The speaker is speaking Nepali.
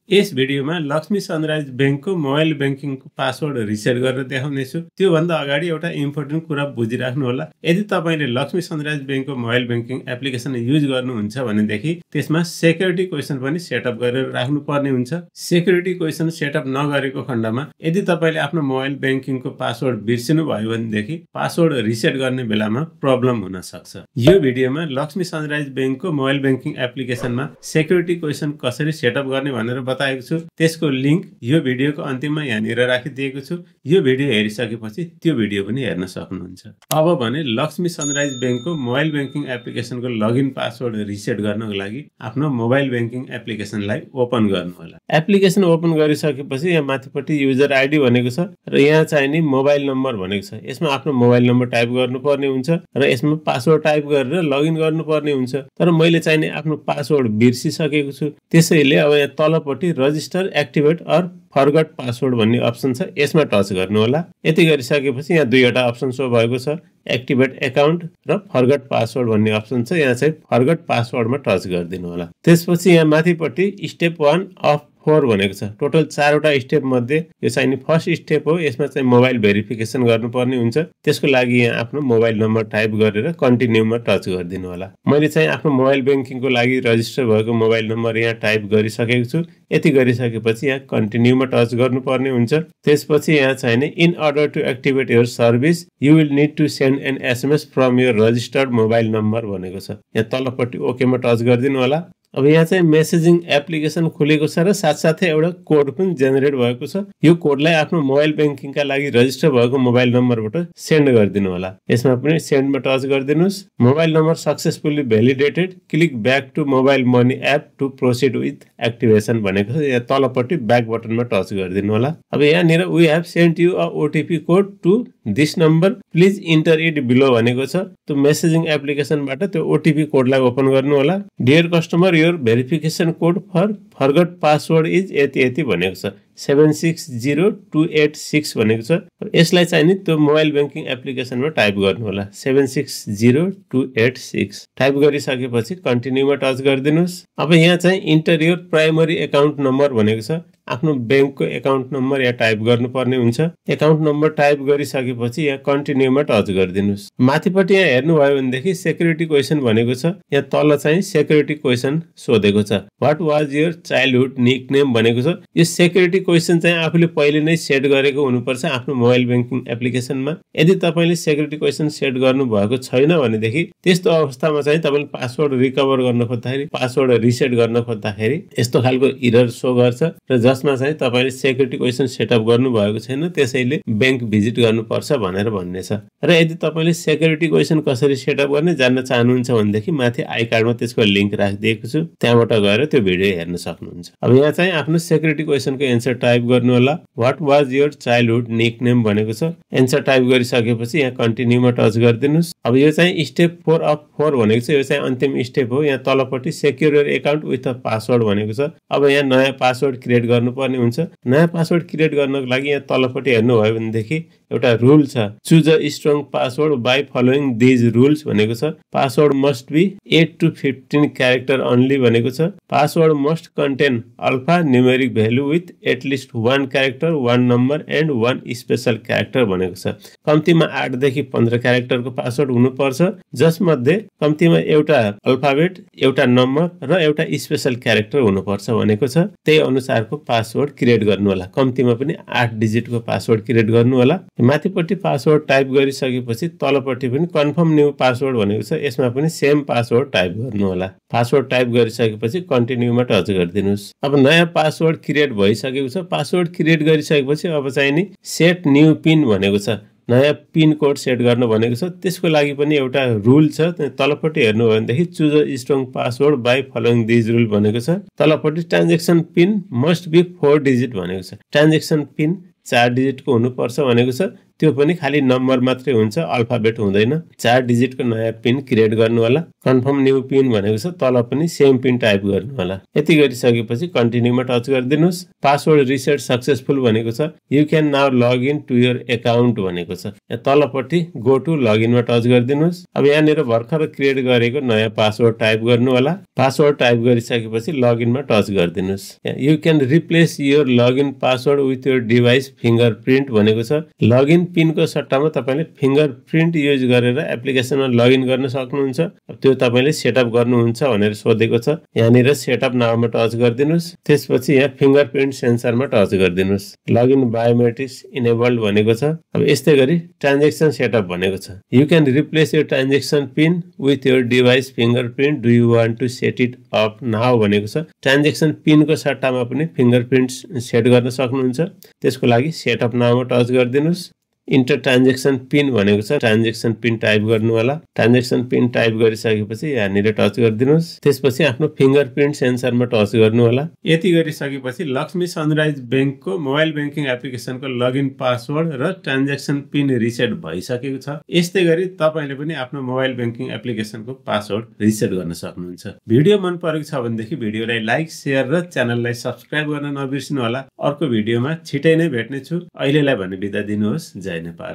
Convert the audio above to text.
यस भिडियोमा लक्ष्मी सनराइज बैंकको मोबाइल बैंकिङको पासवर्ड रिसेट गरेर देखाउनेछु। त्यो भन्दा अगाडि एउटा इम्पोर्टेन्ट कुरा बुझिराख्नु होला। यदि तपाईले लक्ष्मी सनराइज बैंकको मोबाइल बैंकिङ एप्लिकेसन युज गर्नुहुन्छ भनेदेखि त्यसमा सेक्युरिटी क्वेशन पनि सेटअप गरेर राख्नुपर्ने हुन्छ। सेक्युरिटी क्वेशन सेटअप नगरेको खण्डमा यदि तपाईले आफ्नो मोबाइल बैंकिङको पासवर्ड बिर्सिनु भयो भनेदेखि पासवर्ड रिसेट गर्ने बेलामा प्रब्लम हुन सक्छ। यो भिडियोमा लक्ष्मी सनराइज बैंकको मोबाइल बैंकिङ एप्लिकेसनमा सेक्युरिटी क्वेशन कसरी सेटअप गर्ने भनेर बताएको छु। त्यसको लिंक यो भिडियोको अन्तिममा यहाँनिर राखिदिएको छु। यो भिडियो हेरिसकेपछि त्यो भिडियो पनि हेर्न सक्नुहुन्छ। अब भने लक्ष्मी सनराइज बैंकको मोबाइल बैंकिङ एप्लिकेसनको लगइन पासवर्ड रिसेट गर्नको लागि आफ्नो मोबाइल बैंकिङ एप्लिकेसनलाई ओपन गर्नु होला। एप्लिकेसन ओपन गरिसकेपछि यहाँ माथिपट्टि युजर आइडी भनेको छ र यहाँ चाहिँ नि मोबाइल नम्बर भनेको छ। यसमा आफ्नो मोबाइल नम्बर टाइप गर्नुपर्ने हुन्छ र यसमा पासवर्ड टाइप गरेर लगइन गर्नुपर्ने हुन्छ। तर मैले चाहिँ नि आफ्नो पासवर्ड बिर्सिसकेको छु। त्यसैले अब यहाँ तलपट्टि register activate or forgot password भन्ने अप्सन छ, यसमा टच गर्नु होला। यति गरिसकेपछि यहाँ दुईवटा अप्सन शो भएको छ, एक्टिभेट अकाउन्ट र फरगट पासवर्ड भन्ने अप्सन छ। यहाँ चाहिँ फरगट पासवर्डमा टच गरिदिनु होला। त्यसपछि यहाँ माथिपट्टि स्टेप 1 अफ 4 भनेको छ। टोटल 4 वटा स्टेप मध्ये यो चाहिँ नि फर्स्ट स्टेप हो। यसमा चाहिँ मोबाइल भेरिफिकेसन गर्नुपर्ने हुन्छ। त्यसको लागि यहाँ आफ्नो मोबाइल नम्बर टाइप गरेर कन्टिन्यूमा टच गरिदिनु होला। मैले चाहिँ आफ्नो मोबाइल बैंकिङको लागि रजिस्टर भएको मोबाइल नम्बर यहाँ टाइप गरिसकेको छु। यति गरिसकेपछि यहाँ कन्टिन्यूमा टच गर्नुपर्ने हुन्छ। त्यसपछि यहाँ चाहिँ नि in order to activate your service you will need to send an SMS from your registered mobile number भनेको छ। यहाँ तलपट्टि ओकेमा टच गरिदिनु होला। अब यहाँ चाहिँ मेसेजिङ एप्लिकेसन खुलेको छ र साथसाथै एउटा कोड पनि जेनेरेट भएको छ। यो कोडलाई आफ्नो मोबाइल बैंकिङका लागि रजिस्टर भएको मोबाइल नम्बरबाट सेन्ड गरिदिनु होला। यसमा पनि सेन्डमा टच गरिदिनुस्। Mobile number successfully validated, click back to mobile money app to proceed with activation भनेको छ। यहाँ तलपट्टि ब्याक बटनमा टच गरिदिनु होला। अब यहाँनिर we have sent you a OTP code to this number, please enter it below भनेको छ। त्यो मेसेजिङ एप्लिकेसनबाट त्यो ओटिपी कोडलाई ओपन गर्नु होला। Dear customer, your verification code for forgot password is यति भनेको छ, 760286 भनेको छ। यसलाई चाहिँ नि त्यो मोबाइल बैंकिङ एप्लिकेसनमा टाइप गर्नु होला, 760286 टाइप गरिसकेपछि कन्टिन्यूमा टच गरिदिनुस्। अब यहाँ चाहिँ enter your primary account number भनेको छ। आफ्नो बैंकको अकाउन्ट नम्बर यहाँ टाइप गर्नुपर्ने हुन्छ। अकाउन्ट नम्बर टाइप गरिसकेपछि यहाँ कन्टिन्यूमा टच गरिदिनुस्। माथिपट्टि यहाँ हेर्नुभयो भनेदेखि सेक्युरिटी क्वेशन भनेको छ। यहाँ तल चाहिँ सेक्युरिटी क्वेशन सोधेको छ, what was your childhood nickname भनेको छ। यो सेक्युरिटी क्वेशन चाहिँ आफूले पहिले नै सेट गरेको हुनुपर्छ आफ्नो मोबाइल बैंकिङ एप्लिकेसनमा। यदि तपाईले सेक्युरिटी क्वेशन सेट गर्नु भएको छैन भनेदेखि त्यस्तो अवस्थामा चाहिँ तपाईले पासवर्ड रिकभर गर्न खोज्दाखेरि, पासवर्ड रिसेट गर्न खोज्दाखेरि यस्तो खालको एरर शो गर्छ र जसमा चाहिँ तपाईले सेक्युरिटी क्वेशन सेटअप गर्नु भएको छैन। त्यसैले बैंक भिजिट गर्नुपर्छ भनेर भन्ने छ। र यदि तपाईले सेक्युरिटी क्वेशन कसरी सेटअप गर्ने जान्न चाहनुहुन्छ भनेदेखि माथि आई कार्डमा त्यसको लिंक राखिदिएको छु, त्यहाँबाट गएर त्यो भिडियो हेर्न सक्नुहुन्छ। अब यहाँ चाहिँ आफ्नो सेक्युरिटी क्वेशनको एन्सर टाइप गर्नु होला। What was your childhood nickname भनेको छ। एन्सर टाइप गरिसकेपछि यहाँ कन्टिन्यूमा टच गरिदिनुस्। अब यो चाहिँ स्टेप 4 अफ 4 भनेको छ। यो चाहिँ अन्तिम स्टेप हो। यहाँ तलपट्टि secure your account with a password भनेको छ। अब यहाँ नयाँ पासवर्ड क्रिएट गर्नुपर्ने हुन्छ। नयाँ पासवर्ड क्रिएट गर्नको लागि यहाँ तलपट्टि हेर्नुभयो भनेदेखि एउटा रुल छ, choose a strong password by following these rules भनेको छ। Password must be 8 to 15 character only भनेको छ। Password must contain alpha numeric value with at least 1 character, 1 number and 1 special character भनेको छ। कम्तीमा 8 देखि 15 क्यारेक्टरको पासवर्ड हुनुपर्छ, जसमध्ये कम्तीमा एउटा अल्फाबेट, एउटा नम्बर र एउटा स्पेशल क्यारेक्टर हुनुपर्छ भनेको छ। त्यही अनुसारको पासवर्ड क्रिएट गर्नु होला। कम्तीमा पनि 8 डिजिटको पासवर्ड क्रिएट गर्नु होला। माथिपट्टि पासवर्ड टाइप गरिसकेपछि तलपट्टि पनि कन्फर्म न्यू पासवर्ड भनेको छ। यसमा पनि सेम पासवर्ड टाइप गर्नु होला। पासवर्ड टाइप गरिसकेपछि कन्टिन्यूमा टच गरिदिनुस्। अब नयाँ पासवर्ड क्रिएट भइसकेको छ। पासवर्ड क्रिएट गरिसकेपछि अब चाहिँ नि सेट न्यू पिन भनेको छ। नयाँ पिन कोड सेट गर्न भनेको छ। त्यसको लागि पनि एउटा रुल छ। तलपट्टि हेर्नु भयो भनेदेखि choose a strong password by following these rule भनेको छ। तलपट्टि transaction PIN must be 4 digit भनेको छ। ट्रान्जेक्सन पिन 4 डिजिटको हुनुपर्छ भनेको छ। त्यो पनि खाली नम्बर मात्रै हुन्छ, अल्फाबेट हुँदैन। 4 डिजिटको नयाँ पिन क्रिएट गर्नु होला। कन्फर्म न्यू पिन भनेको छ, तल पनि सेम पिन टाइप गर्नु होला। यति गरिसकेपछि कन्टिन्यूमा टच गरिदिनुस्। पासवर्ड रिसेट सक्सेसफुल भनेको छ। You can now log in to your account भनेको छ। यहाँ तलपट्टि गो टु लगइनमा टच गरिदिनुस्। अब यहाँनिर भर्खर क्रिएट गरेको नयाँ पासवर्ड टाइप गर्नु होला। पासवर्ड टाइप गरिसकेपछि लगइनमा touch गरिदिनुस्। You can replace your login password with your device fingerprint भनेको छ। लगइन पिनको सट्टामा तपाईँले फिङ्गरप्रिन्ट युज गरेर एप्लिकेसनमा लगइन गर्न सक्नुहुन्छ। त्यो तपाईँले सेटअप गर्नुहुन्छ भनेर सोधेको छ। यहाँनिर सेटअप नाउमा टच गरिदिनुस्। त्यसपछि यहाँ फिङ्गरप्रिन्ट सेन्सरमा टच गरिदिनुस्। लगइन बायोमेट्रिक्स इनेबल्ड भनेको छ। अब यस्तै गरी ट्रान्जेक्सन सेटअप भनेको छ। You can replace your transaction pin with your device fingerprint, do you want to set it up now भनेको छ। ट्रान्जेक्सन पिनको सट्टामा पनि फिङ्गरप्रिन्ट सेट गर्न सक्नुहुन्छ। त्यसको लागि setup नाउमा touch गरिदिनुस्। Enter transaction pin भनेको छ। ट्रान्जेक्सन पिन टाइप गर्नु होला। ट्रान्जेक्सन पिन टाइप गरिसकेपछि यहाँनिर टच गरिदिनुहोस्। त्यसपछि आफ्नो फिङ्गरप्रिन्ट सेन्सरमा टच गर्नु होला। यति गरिसकेपछि लक्ष्मी सनराइज ब्याङ्कको मोबाइल ब्याङ्किङ एप्लिकेसनको लगइन पासवर्ड र ट्रान्जेक्सन पिन रिसेट भइसकेको छ। यस्तै गरी तपाईँले पनि आफ्नो मोबाइल ब्याङ्किङ एप्लिकेसनको पासवर्ड रिसेट गर्न सक्नुहुन्छ। भिडियो मन परेको छ भनेदेखि भिडियोलाई लाइक, सेयर र च्यानललाई सब्स्क्राइब गर्न नबिर्सिनु होला। अर्को भिडियोमा छिटै नै भेट्नेछु। अहिलेलाई भने बिदा दिनुहोस्। जय नेपाल।